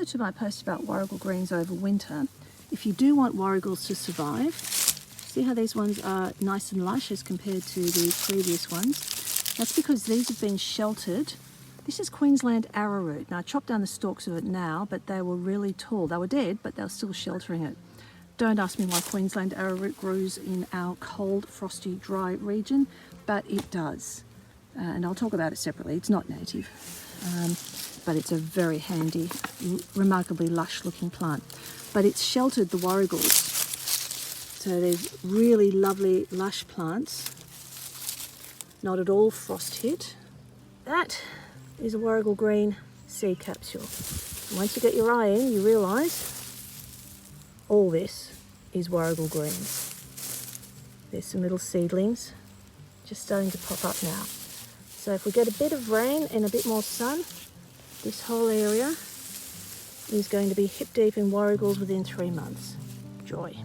further to my post about Warrigal Greens over winter, if you do want warrigals to survive, see how these ones are nice and lush as compared to the previous ones? That's because these have been sheltered. This is Queensland arrowroot. Now I chopped down the stalks of it now, but they were really tall. They were dead, but they were still sheltering it. Don't ask me why Queensland arrowroot grows in our cold, frosty, dry region, but it does. And I'll talk about it separately. It's not native, but it's a very handy, remarkably lush looking plant. But it's sheltered the warrigals. So there's really lovely lush plants, not at all frost hit. That is a Warrigal Green seed capsule. Once you get your eye in, you realise all this is Warrigal Greens. There's some little seedlings just starting to pop up now. So if we get a bit of rain and a bit more sun, this whole area is going to be hip deep in warrigals within 3 months. Joy.